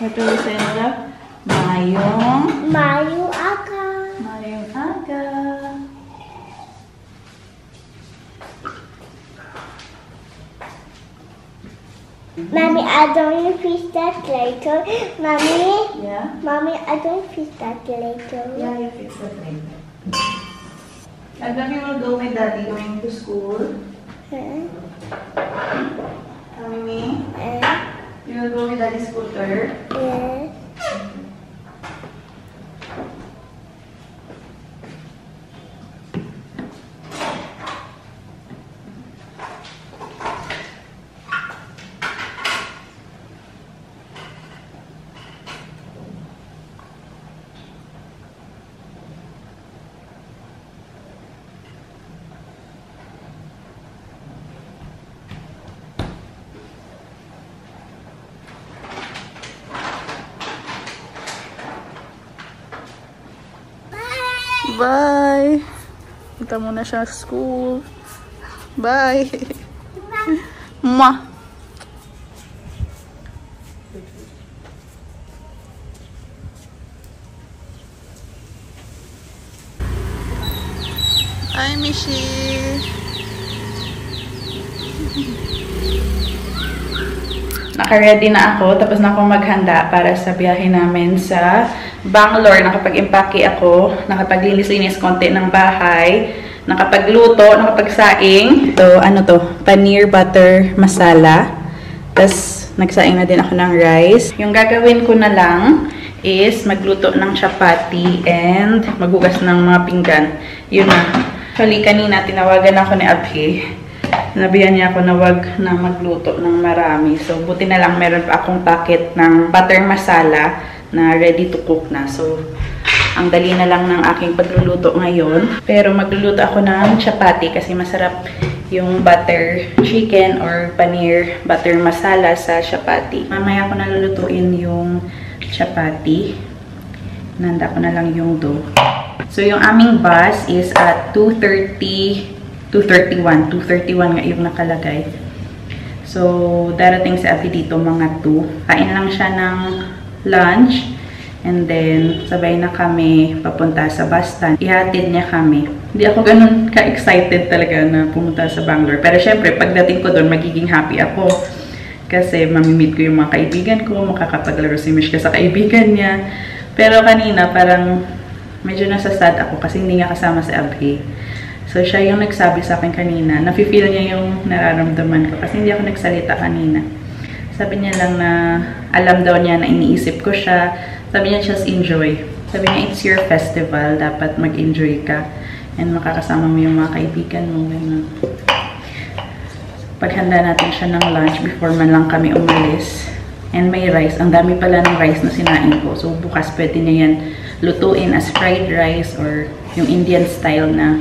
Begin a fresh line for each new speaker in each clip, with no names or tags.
What do we say, Nora? Mayong
aga.
Mayong aga.
Mommy, I don't fix that later. Mommy?
Yeah?
Mommy, I don't fix that later.
Yeah, you fix that later. And then you will go with Daddy going to school.
Huh?
Mimi? You will go with Daddy's scooter.
Yes.
Bye! Punta muna siya sa school. Bye! Ma! Hi, Mishi! Naka-ready na ako. Tapos na akong maghanda para sa biyahe namin sa Bangalore. Nakapag-impake ako. Nakapag-linis-linis konti ng bahay. Nakapagluto, nakapagsaing. So, ano to? Paneer butter masala. Tapos, nagsaing na din ako ng rice. Yung gagawin ko na lang is magluto ng chapati and maghugas ng mga pinggan. Yun na. Actually, kanina tinawagan ako ni Abhi. Nabihan niya ako na wag na magluto ng marami. So, buti na lang meron pa akong packet ng butter masala na ready to cook na. So, ang dali na lang ng aking pagluluto ngayon. Pero magluluto ako ng chapati kasi masarap yung butter chicken or paneer butter masala sa chapati. Mamaya ko nalulutuin yung chapati. Nanda ko na lang yung dough. So, yung aming bus is at 2:31 nga yung nakalagay. So, darating si Abby dito mga 2. Kain lang siya ng lunch. And then, sabay na kami papunta sa bus stand. Ihatid niya kami. Hindi ako ganun ka-excited talaga na pumunta sa Bangalore. Pero syempre, pagdating ko doon, magiging happy ako. Kasi mamimit ko yung mga kaibigan ko. Makakapaglaro si Mishka sa kaibigan niya. Pero kanina, parang medyo nasasad ako kasi hindi nga kasama si Abhi. So, siya yung nagsabi sa akin kanina. Nafe-feel niya yung nararamdaman ko kasi hindi ako nagsalita kanina. Sabi niya lang na alam daw niya na iniisip ko siya. Sabi niya, just enjoy. Sabi niya, it's your festival. Dapat mag-enjoy ka. And makakasama mo yung mga kaibigan mo. Ganun. Paghanda natin siya ng lunch before man lang kami umalis. And may rice. Ang dami pala ng rice na sinain ko. So, bukas pwede niya yan lutuin as fried rice or yung Indian style na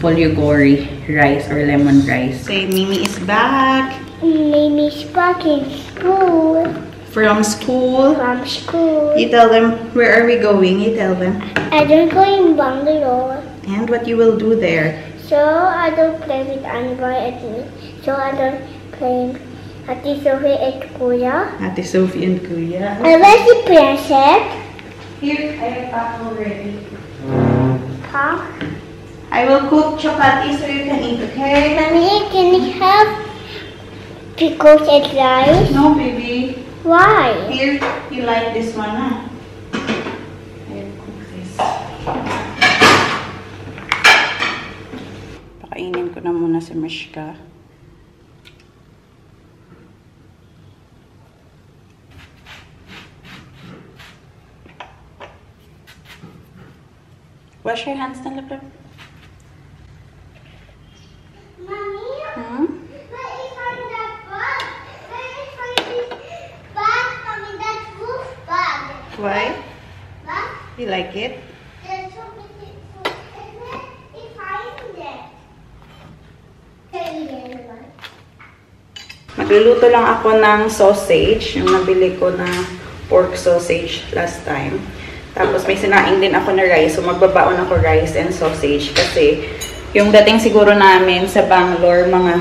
pulyogori rice or lemon rice. Say, Mimi is back.
Mimi's back in school.
From school?
From school.
You tell them, where are we going? You tell them.
I don't go in Bangalore.
And what you will do there?
So I don't play with anybody at me. So I don't play with Ate Sophie and Kuya.
Ate Sophie and Kuya.
And where's the princess?
Here, I have apple ready.
Huh?
I will cook chapati so you can eat, okay?
Mommy, can you have pickles and rice?
No, baby.
Why?
Here, you like this one, huh? I will cook this. Pakainin ko na muna si Mishka. Wash your hands na lapit.
Mommy?
Hmm?
Where is that bag? Where is this bag? Mommy, that's wolf bag.
Why?
Bag?
You like it?
That's so beautiful. And where is it?
Magluluto lang ako ng sausage. Yung nabili ko na pork sausage last time. Tapos may sinaing din ako na rice. So magbabaon ako rice and sausage. Kasi yung dating siguro namin sa Bangalore, mga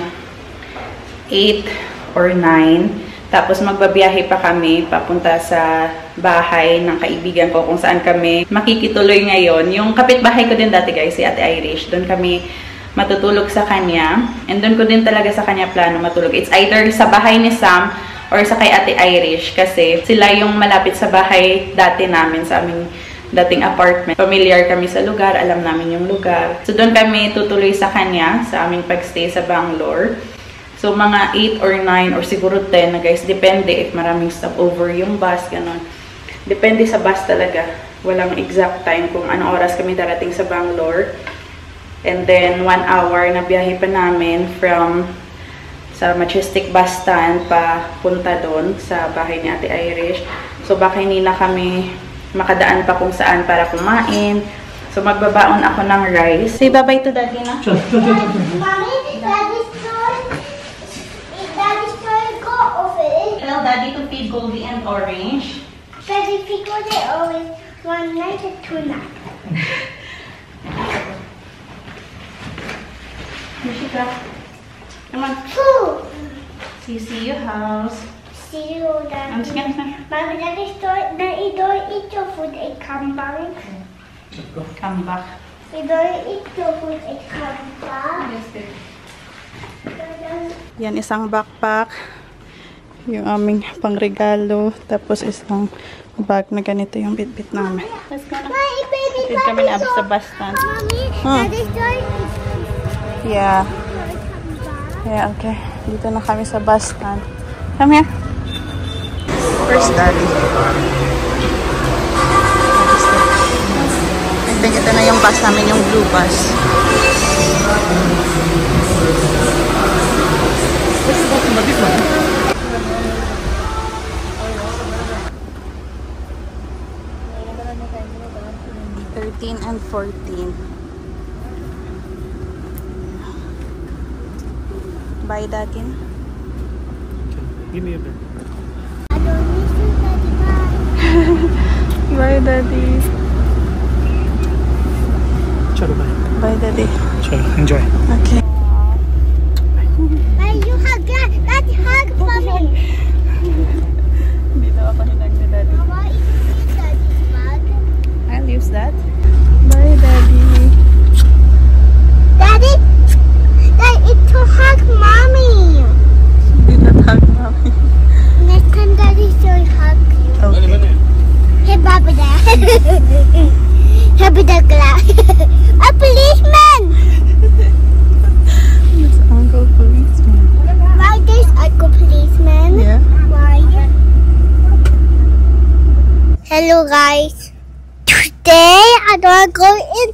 8 or 9. Tapos magbabiyahe pa kami papunta sa bahay ng kaibigan ko kung saan kami makikituloy ngayon. Yung kapitbahay ko din dati guys, si Ate Irish. Doon kami matutulog sa kanya. And doon ko din talaga sa kanya plano matulog. It's either sa bahay ni Sam or sa kay Ate Irish. Kasi sila yung malapit sa bahay dati namin, sa aming dating apartment. Familiar kami sa lugar, alam namin yung lugar. So doon kami tutuloy sa kanya sa aming pagstay sa Bangalore. So, mga 8 or 9 or siguro 10 na guys. Depende if maraming stopover yung bus, ganun. Depende sa bus talaga. Walang exact time kung anong oras kami darating sa Bangalore. And then, 1 hour na biyahe pa namin from sa Majestic bus stand pa punta doon sa bahay ni Ate Irish. So, baka hindi na kami makadaan pa kung saan para kumain. So, magbabaon ako ng rice. Say bye-bye to Daddy na.
Mommy, Daddy's story go over.
Tell Daddy to feed Goldie and Orange.
Daddy feed Goldie and Orange 1 night and 2 nights.
Mishika, come on. See you house.
See you,
I'm just
Daddy.
gonna
Mommy, Daddy's story. Daddy don't eat your food and come back.
come back.
You don't eat your food and come back.
Yes, babe. Yan, isang backpack. Yung aming pangregalo. Tapos isang bag na ganito yung bitbit namin. Let's go na.
My baby,
Dito kami na sa bus stand.
Mommy, Daddy's story is
Yeah.
come back.
Yeah, okay. Dito na kami sa bus stand. Come here. Where's Daddy? I think ito na yung bus namin, yung blue bus. And 14. Bye, Daddy.
Give me a bit.
I don't miss you, Daddy. Bye.
Bye, Daddy.
Chalo, bye.
Bye, Daddy.
Chalo, enjoy.
Okay.
Bye, you hug that. Daddy, hug for me.
Dito ako hinag ni Daddy.
Mama, is Daddy's bag?
I'll use that. Bye, Daddy.
Daddy, it's to hug Mommy.
Did not hug Mommy.
Next time, Daddy will hug you.
Okay.
Hey, Baba, there. Happy the glass. A policeman.
It's Uncle Policeman.
Why there's Uncle Policeman?
Yeah.
Why? Hello, guys. Today, I don't go in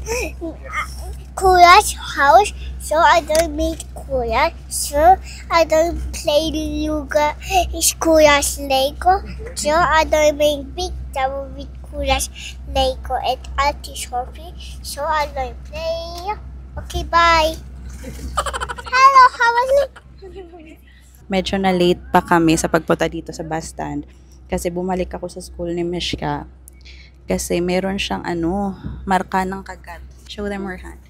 Kura's house, so I don't meet Kura. So I don't play Luga. It's Kura's Lego. So I don't make big double with Kura's Lego and Auntie Sophie. So I don't play. Okay, bye. Hello, how was it?
Medyo na late pa kami sa pagpunta dito sa bus stand. Kasi bumalik ako sa school ni Mishka. Kasi meron siyang marka ng kagat. Show them her hand.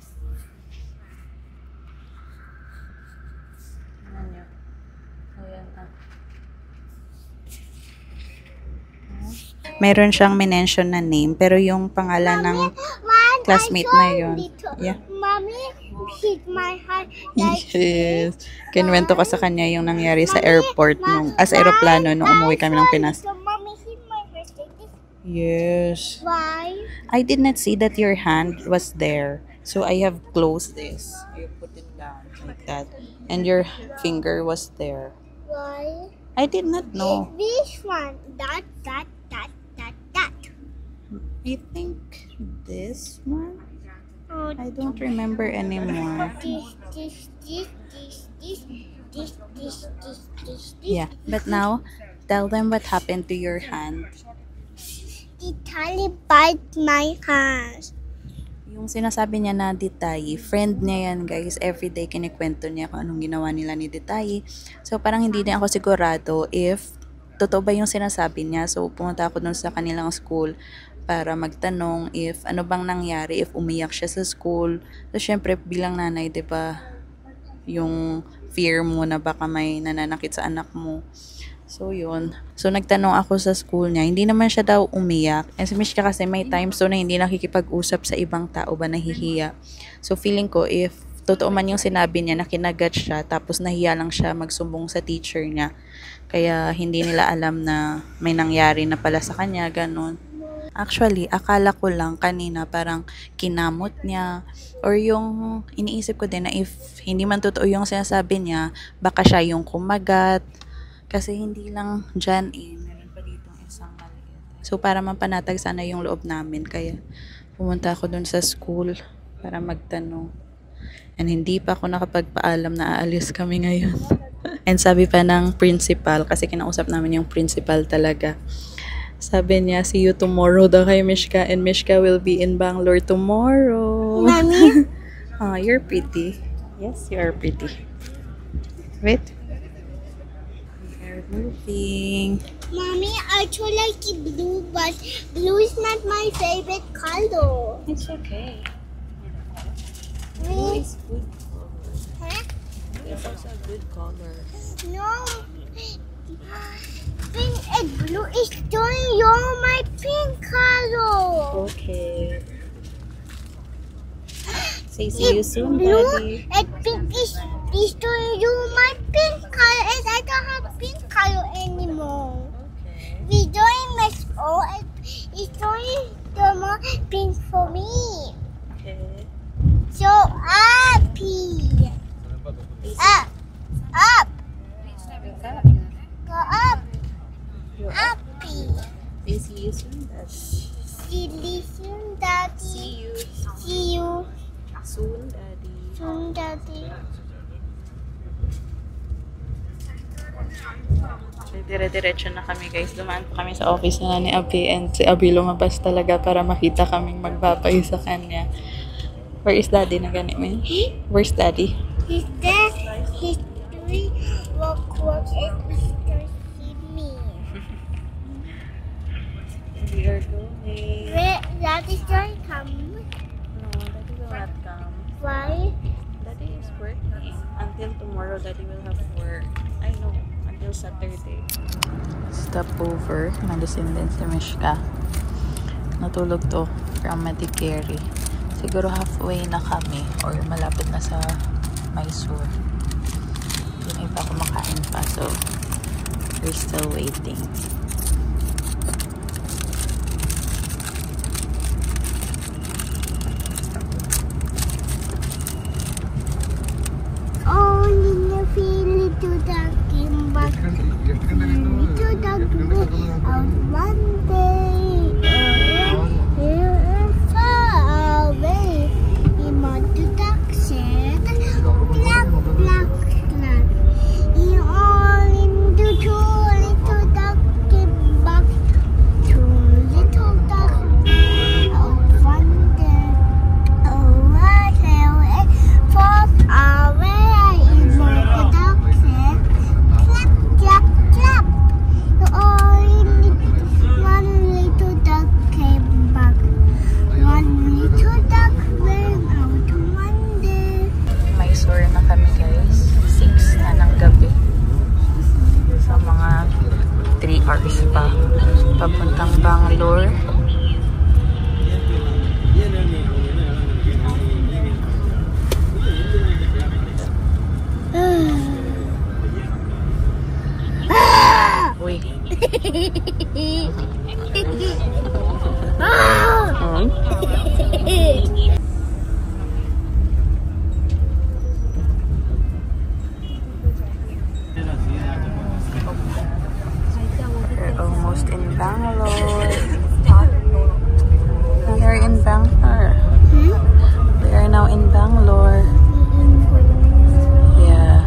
Meron siyang minention na name, pero yung pangalan ng classmate na yun. Yeah.
Mommy hit my heart like
Yes. Kinwento ko sa kanya yung nangyari sa airport sa aeroplano nung umuwi kami ng Pinas.
So mommy hit my heart like this.
Yes.
Why?
I did not see that your hand was there. So I have closed this. You put it down like that. And your finger was there.
Why?
I did not know.
This one. That.
I think this one?
Oh,
I don't remember anymore.
this.
Yeah. But now, tell them what happened to your hand.
The tally bite my hands.
Yung sinasabi niya na Ditayi, friend niya yan guys. Everyday kinikwento niya kung anong ginawa nila ni Ditayi. So parang hindi din ako sigurado if totoo ba yung sinasabi niya. So pumunta ako dun sa kanilang school para magtanong if ano bang nangyari, if umiyak siya sa school. So syempre bilang nanay, 'di ba, yung fear mo na baka may nananakit sa anak mo. So, yun. So, nagtanong ako sa school niya. Hindi naman siya daw umiyak. And si Mishka kasi may times na hindi nakikipag-usap sa ibang tao ba nahihiya. So, feeling ko if totoo man yung sinabi niya na kinagat siya tapos nahiya lang siya magsumbong sa teacher niya. Kaya hindi nila alam na may nangyari na pala sa kanya, ganun. Actually, akala ko lang kanina parang kinamot niya or yung iniisip ko din na if hindi man totoo yung sinasabi niya, baka siya yung kumagat. Kasi hindi lang dyan meron pa dito isang maliit. So, para mapanatag sana yung loob namin. Kaya pumunta ako dun sa school para magtanong. And hindi pa ako nakapagpaalam na aalis kami ngayon. And sabi pa ng principal, kasi kinausap namin yung principal talaga. Sabi niya, see you tomorrow daw kay Mishka, and Mishka will be in Bangalore tomorrow.
Mommy?
Oh, you're pretty. Yes, you are pretty. Wait. We are moving.
Mommy, I also like blue, but blue is not my favorite color.
It's okay.
Blue
is good.
Huh?
It's also a good color.
No. Pink and blue is doing you're my pink color.
Okay. Say see you soon,
Blue
Daddy.
and pink is doing you my pink color, and I don't have pink color anymore.
Okay.
We doing mess all and it's doing the more pink for me.
Okay.
So happy. Up. Up. Go up. Happy.
Say see you soon, Daddy.
See you soon, Daddy.
See you
See you
soon, Daddy.
soon, Daddy.
So, dire-diretso na kami, guys. Dumaan po kami sa office na ni Abi, and si Abi lumabas talaga para makita kaming magbabay sa kanya. Where is Daddy na ganit mo? Where's Daddy?
He's there. He's doing walk and he's going to see me.
We are going.
Where Daddy's going to come?
No, Daddy will not come.
Why?
Daddy is working. Until tomorrow, Daddy will have work. I know. Until Saturday. Stop over. Nagising din si Mishka. Natulog to from Medicare. Siguro halfway na kami or malapit na sa Mysore. Yung iba kumakain pa, so we're still waiting.
Oh, you feel it to the game back. To the out one day. You're far away. You want to duck set. Black, black, black. You all into two little duck came back. Two little duck out one day. Oh, I tell it far away. You want to duck set. Clap, clap, clap. You all one little duck came back. One little duck ran out one day.
Mysore na kami, guys. 6 na ng gabi. Sa mga 3 hours pa. Papuntang Bangalore. Uy. We're almost in Bangalore. We are in Bangalore. We are now in Bangalore. Yeah.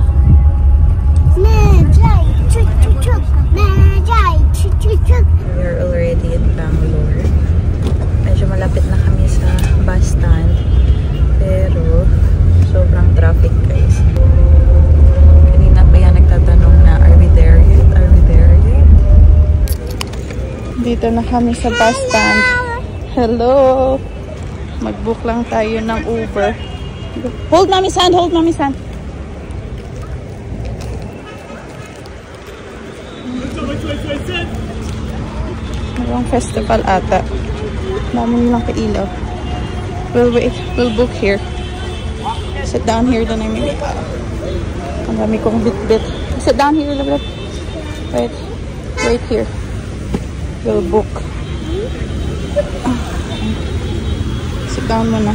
We are already in Bangalore. Medyo malapit na kami sa bus stand. Pero sobrang traffic, guys. Kanina pa yan nagtatanong na, are we there yet? Are we there yet? Dito na kami sa bus stand. Hello! Mag-book lang tayo ng Uber. Hold Mommy's hand! Hold Mommy's hand! Mayroong festival ata. Dami nilang kailaw. We'll wait. We'll book here. Sit down here. Then I may... ang dami kong bit-bit. Sit down here. Wait. Wait here. We'll book. Sit down muna.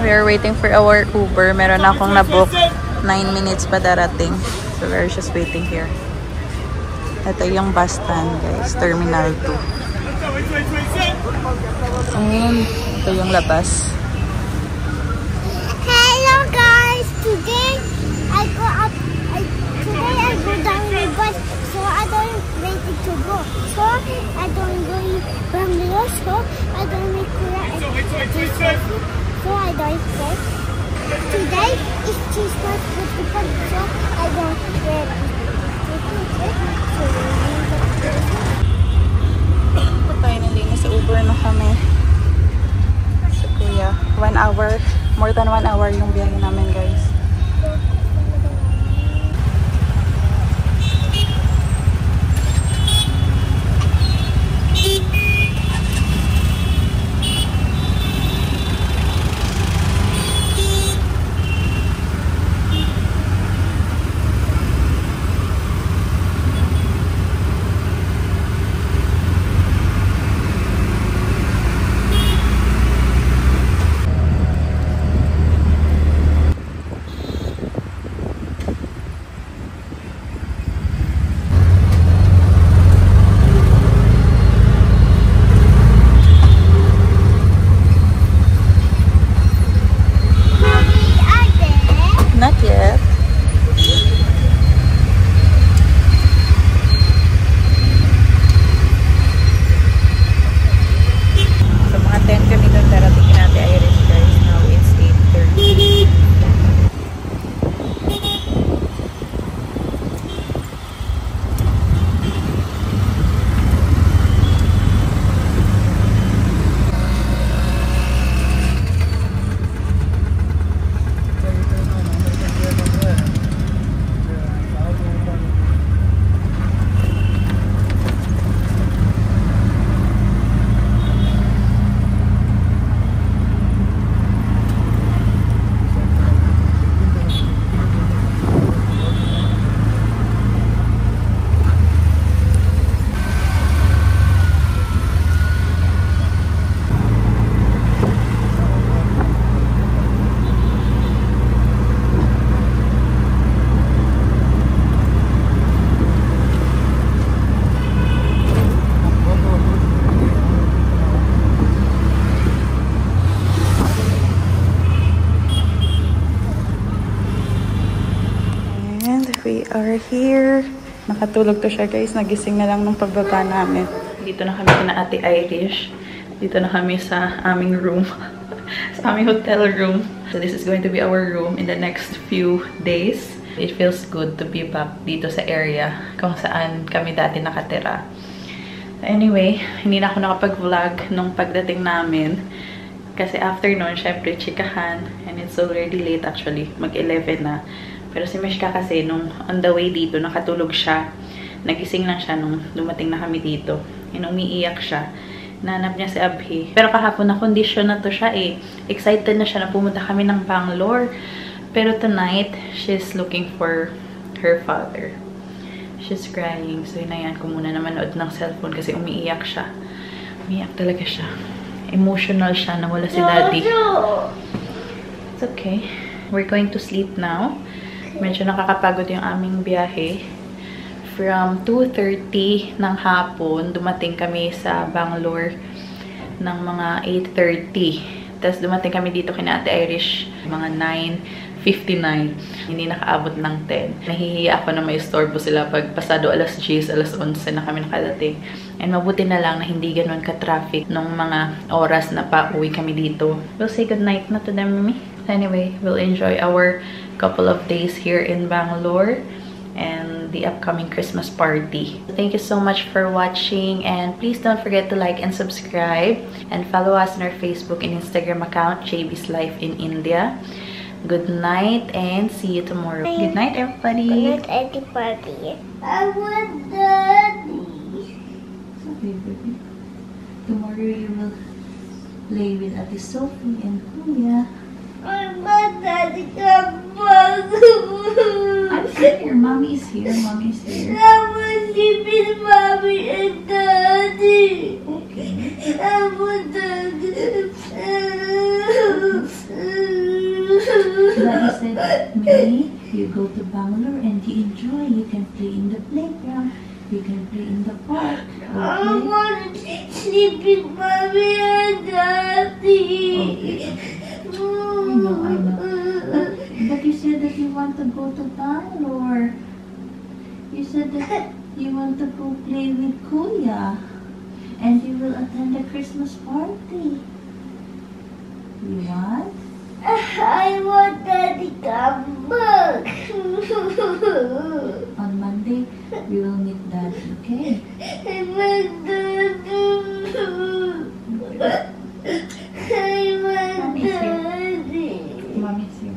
We are waiting for our Uber. Meron akong na-book. 9 minutes pa darating. So we're just waiting here. Ito yung bus stand, guys. Terminal 2. And ito yung labas.
Hello guys! Today I go up. Today I go down the bus, so I don't ready to go. So I don't go in Bangalore. So I don't make Korea. So I don't go. Today is Christmas festival, so I don't get it.
Finally, nasa Uber na kami sa Kuya. 1 hour. More than 1 hour yung biyahe namin, guys. Not yet. So mga 10 kami doon darating natin Irish, guys. Now it's 8:30. We are here. Nakatulog to siya, guys. Nagising na lang nung pagbaba namin. Dito na kami na Ate Irish. Dito na kami sa aming room. Sa aming hotel room. So this is going to be our room in the next few days. It feels good to be back dito sa area kung saan kami dati nakatira. Anyway, hindi na ako nakapag-vlog nung pagdating namin. Kasi after nun, syempre, chikahan. And it's already late actually. Mag-11 na. Pero si Meshka kasi, nung on the way dito, nakatulog siya. Nagising lang siya nung dumating na kami dito. And umiiyak siya. Nanap niya si Abhi. Pero kahapon na kondisyon na to siya eh. Excited na siya na pumunta kami ng Bangalore. Pero tonight, she's looking for her father. She's crying. So hinayaan ko muna na manood ng cellphone kasi umiiyak siya. Umiiyak talaga siya. Emotional siya na wala si daddy. It's okay. We're going to sleep now. Medyo nakakapagod yung aming biyahe. From 2:30 ng hapon, dumating kami sa Bangalore ng mga 8:30. Tapos dumating kami dito kina Ate Irish, mga 9:59. Hindi nakaabot ng 10. Nahihiya ako na may istorbo sila pag pasado alas 10, alas 11 na kami nakadating. And mabuti na lang na hindi ganun ka-traffic nung mga oras na pa-uwi kami dito. We'll say goodnight na to them, Mimi. Anyway, we'll enjoy our couple of days here in Bangalore and the upcoming Christmas party. Thank you so much for watching, and please don't forget to like and subscribe and follow us on our Facebook and Instagram account, JB's Life in India. Good night and see you tomorrow. Good night, everybody.
Good night, everybody. I want daddy.
Okay, baby. Tomorrow you will play with Ate Sophie and Kuya.
I want daddy come back.
I'm here. Mommy is here. Mommy is here.
I want sleep with mommy and daddy.
Okay.
I want daddy.
Daddy said, Minnie, you go to Bangalore and you enjoy. You can play in the playground. You can play in the park.
I
Okay?
want to sleep with mommy and daddy.
I know. But you said that you want to go to Bangalore. You said that you want to go play with Kuya. And you will attend the Christmas party. You want?
I want daddy come back.
On Monday, we will meet Daddy, okay?
I want daddy. I want
Mommy's here.
daddy.
Mommy's here.